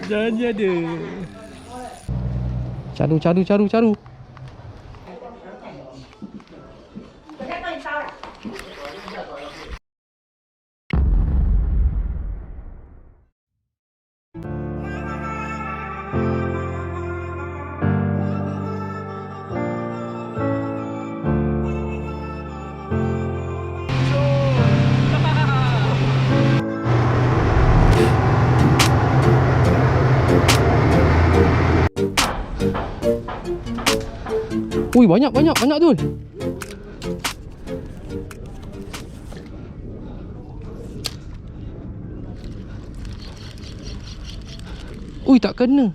Janji ada. Caru. Ui, banyak tu. Ui, tak kena.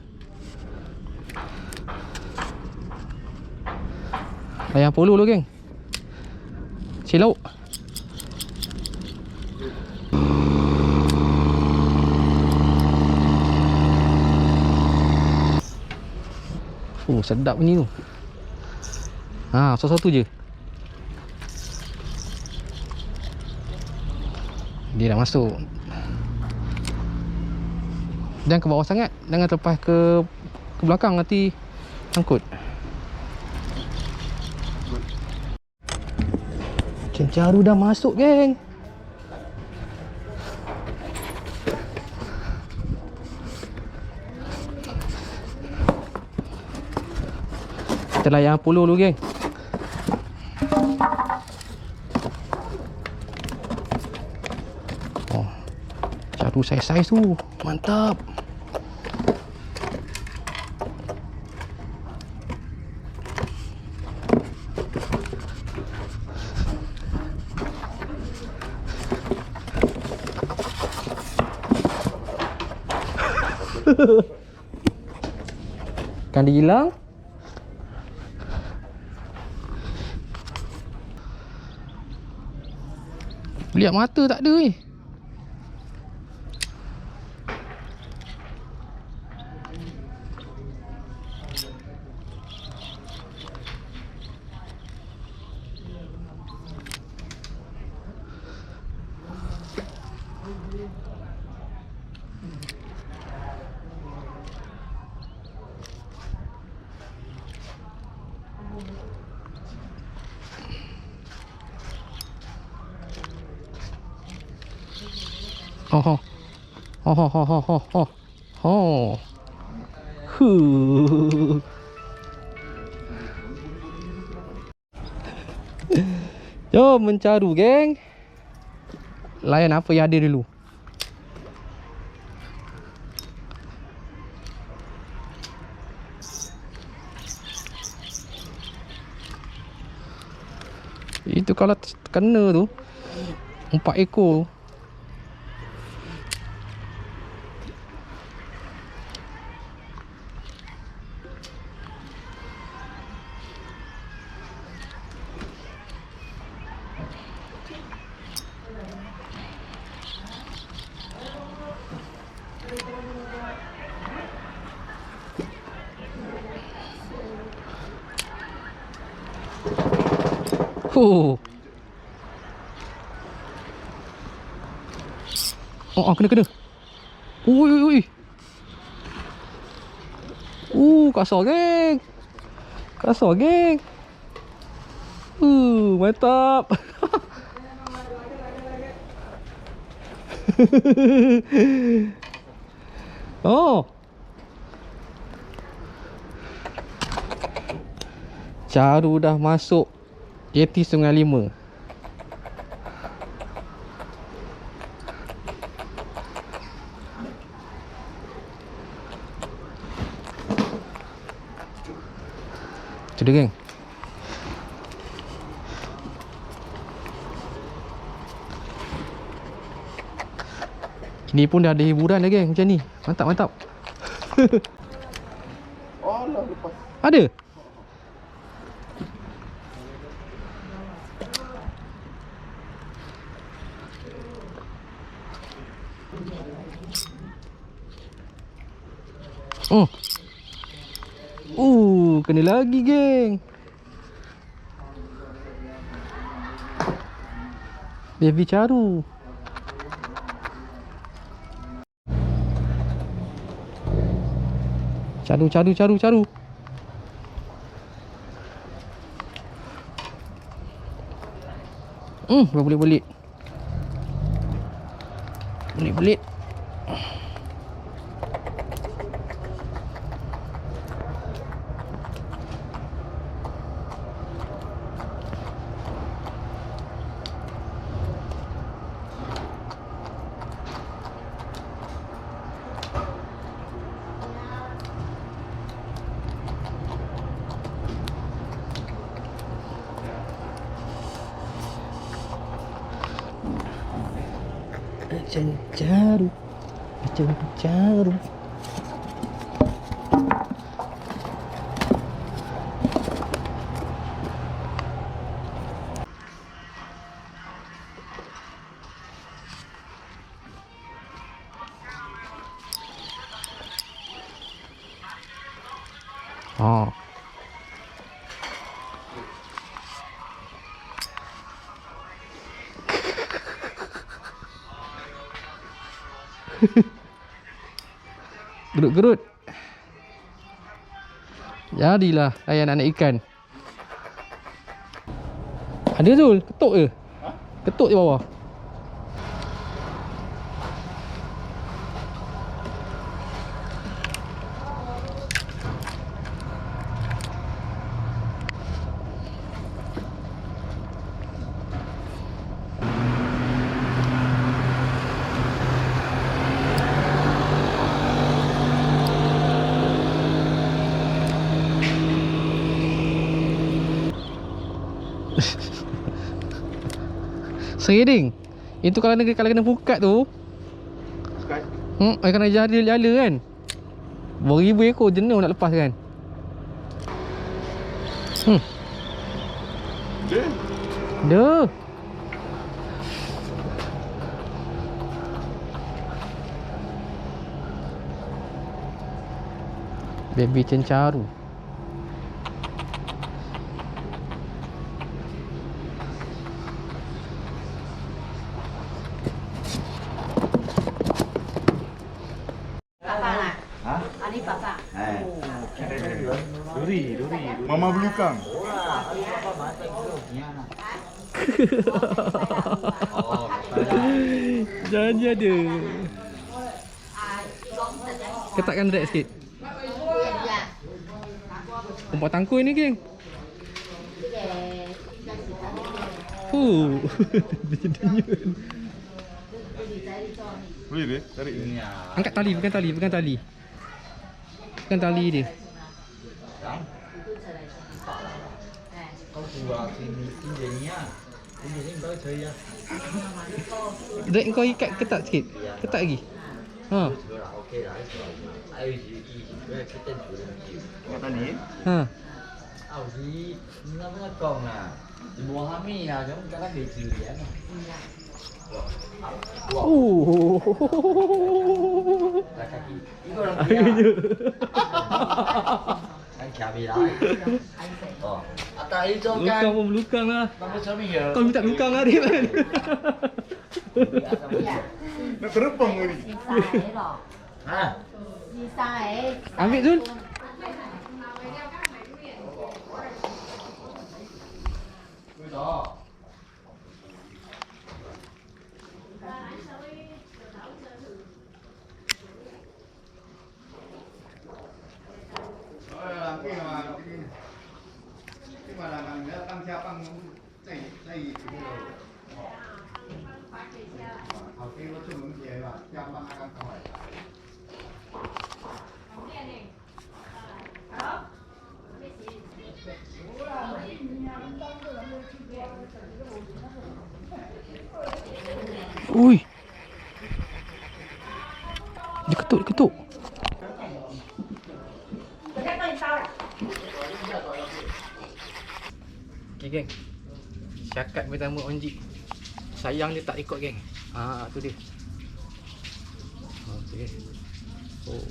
Ayam polo lu, geng. Silau. Oh, sedap ni tu. Ha, satu-satu je. Dia dah masuk. Jangan ke bawah sangat. Jangan terlepas ke belakang, nanti sangkut. Cencaru dah masuk, geng. Kita layan puluh dulu, geng. Oh, caru saiz-saiz tu. Mantap. Kan dia hilang. Lihat mata tak ada ni. Oh. Jom mencaru, geng. Layan apa yang ada dulu. Itu kalau kena tu 4 ekor. Kena. Ui. Kasar, geng. Mantap. Oh. Caru dah masuk JT Sungai Lima. Tu dia, geng. Ini pun dah ada hiburan dah, geng. Macam ni. Mantap. Alah, lepas. Ada? Kena lagi, geng. Baby caru. Caru. Berbelit-belit. Belit-belit. Caru. Oh. Gerut-gerut. Jadilah layan anak ikan. Ada Zul, ketuk je. Ketuk je bawah. Sering. Itu kalau kena pukat tu. Pukat? Kena jala kan. Beribu ekor jenuh nak lepas kan. Dah. Baby cencaru. Duri. Mama belukang. Janji ada. Ketatkan drag sikit. Umpat tangkuh ni geng. Boleh dia tarik ni. Angkat tali, pegang tali. Pegang tali dia. Drag kau ikat ketat sikit. Ketat lagi. Ha. Tadi. Ha. Lukang pun belukang lah. Kau minta lukang lah dia kan. Nak terbang ni. Ambil Zul. Ui. Dia ketuk. Okay geng. Syakat pertama onji. Sayang dia tak ikut geng. Tu dia. Okey. Oh.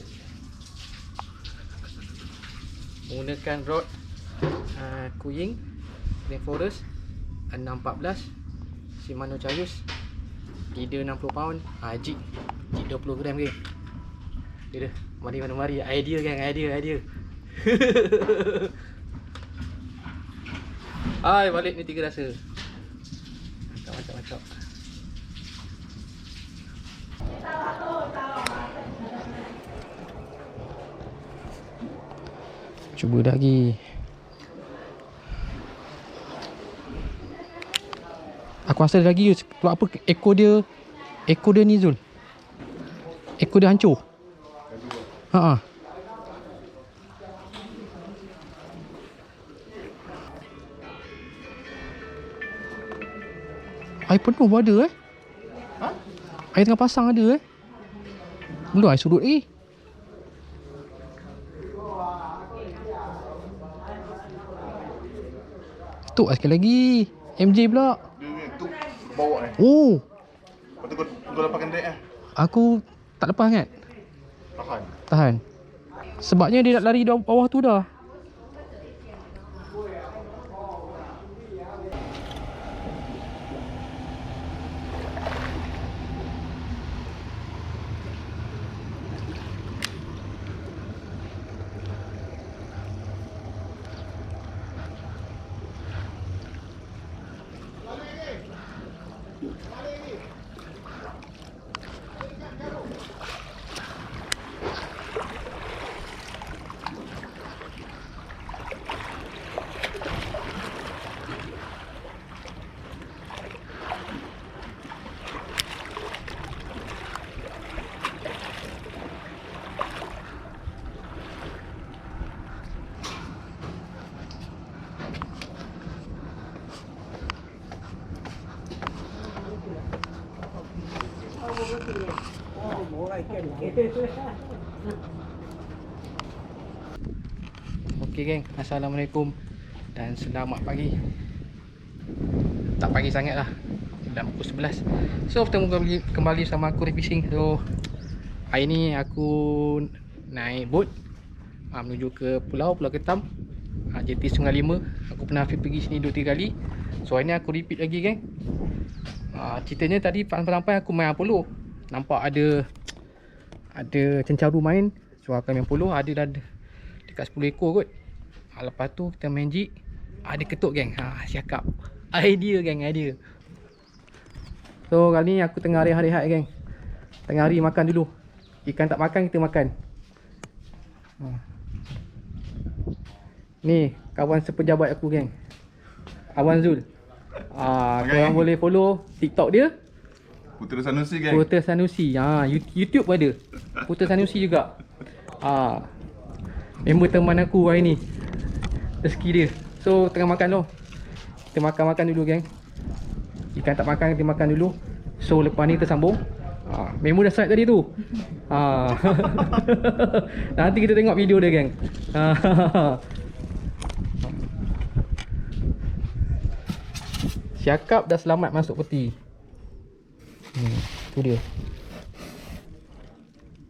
Menggunakan rod Kuying Rainforest 614 Shimano Chayus, leader 60 pound, jig 20 gram geng. Dia dah. Mari. Idea gang, idea. Hai, balik ni 3 rasa. Macam. Cuba dah lagi. Aku rasa lagi sebab apa ekor dia ni Zul. Ekor dia hancur. Ha. Air penuh pun ada Ha? Air tengah pasang ada Belum air surut lagi. Tuk lah sekali lagi. MJ pula. Dia tu bawa ni. Oh, Lepas tu kau lepaskan dek eh. aku tak lepas kan. Tahan. Sebabnya dia nak lari bawah tu dah. Okey geng, Assalamualaikum dan selamat pagi. Tak pagi sangat lah, dah pukul 11. So bertemu kembali sama aku Ray Fishing. So hari ni aku naik boat menuju ke Pulau Ketam, JT Sungai Lima. Aku pernah pergi sini 2-3 kali. So hari ni aku repeat lagi geng. Ceritanya tadi sampai aku main polo. Nampak ada cencaru main. So aku main polo, ada dah dekat 10 ekor kot. Lepas tu kita main jig, ada ketuk geng. Siakap. Idea geng, idea. So kali ni aku tengah rehat-rehat geng. Tengah hari makan dulu. Ikan tak makan, kita makan. Ni kawan sepejabat aku geng, Abang Zul. Korang boleh follow TikTok dia, Putera Sanusi geng. Putera Sanusi. YouTube pun ada Putera Sanusi juga. Member teman aku hari ni, rezeki dia. So tengah makan tu. Kita makan dulu geng. Ikan tak makan, kita makan dulu. So lepas ni kita sambung. Memo dah start tadi tu. Nanti kita tengok video dia geng. Siakap dah selamat masuk peti. Tu dia.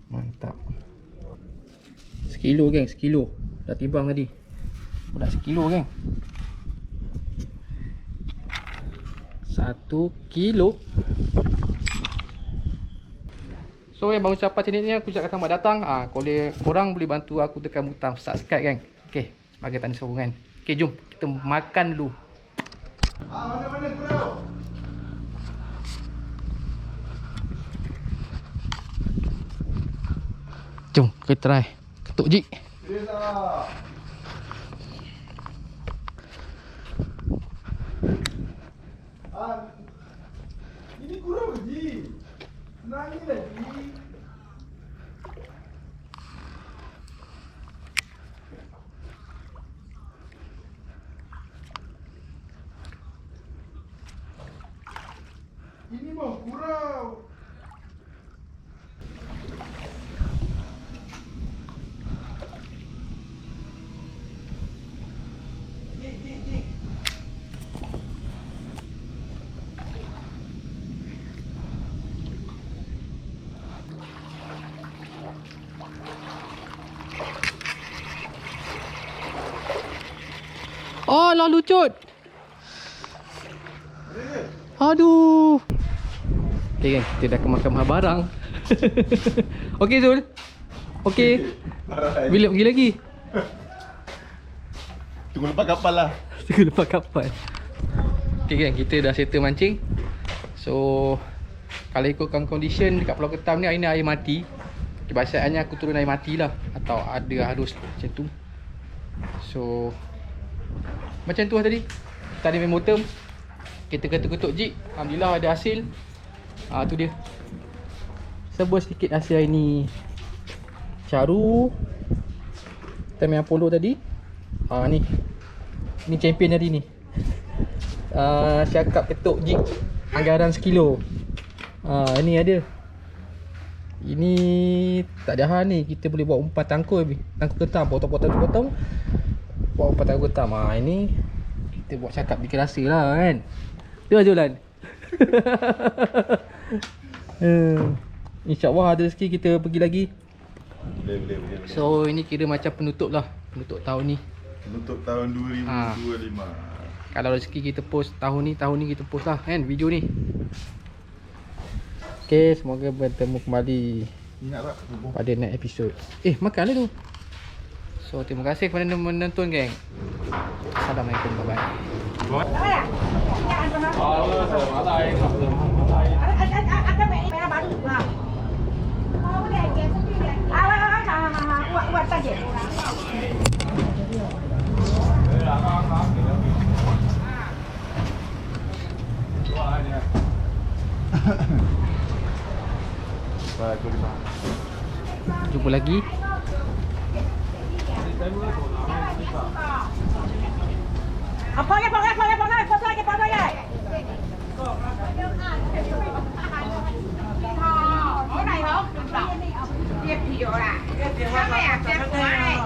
Mantap. Sekilo geng, sekilo. Dah timbang tadi. Dah sekilo geng. 1 kilo. So yang baru siapa channel ni, aku ucapkan selamat datang. Korang boleh bantu aku tekan butang subscribe geng. Okay, sebagai tanda sokongan. Okay, jom kita makan dulu. Mana kurau? Jom kita try ketuk jig. Ini kurau je. Senang lagi. Ini mau kurau. Oh lah lucut. Aduh. Okay geng, kita dah kemakan barang. Okay Zul, Okey. Alright. Bila pergi lagi? Tunggu lepas kapal lah. Tunggu lepas kapal. Okay kan, kita dah settle mancing. So kalau ikutkan condition dekat Pulau Ketam ni, hari ni air mati. Kebiasaannya aku turun air mati lah, atau ada arus macam tu. So macam tu lah tadi. Tadi main motor, kita ketuk-ketuk jig. Alhamdulillah ada hasil. Tu dia. Sebut sikit hasil hari ni. Caru, kita main Apollo tadi. Ni champion hari ni. Siakap ketuk jig anggaran sekilo. Ini ada. Ini tak ada hal ni. Kita boleh buat umpan tangkul lebih. Tangkul ketam, potong. Buat umpan tangkul ketam. Ini kita buat cakap bikin rasa lah kan. Tu lah Jolan. InsyaAllah ada rezeki kita pergi lagi. Boleh. So ini kira macam penutup lah. Penutup tahun ni. Untuk tahun 2025. Kalau rezeki kita post tahun ni kita post lah kan video ni. Okay, semoga bertemu kembali Ingatlah. pada next episode. Makan lah tu. So terima kasih kepada yang menonton geng. Assalamualaikum, bye bye. Buat saja. Jumpa lagi. Apa lagi? Ở này hả? Tiếp hiệu là. Sao mày à? Chết quá này.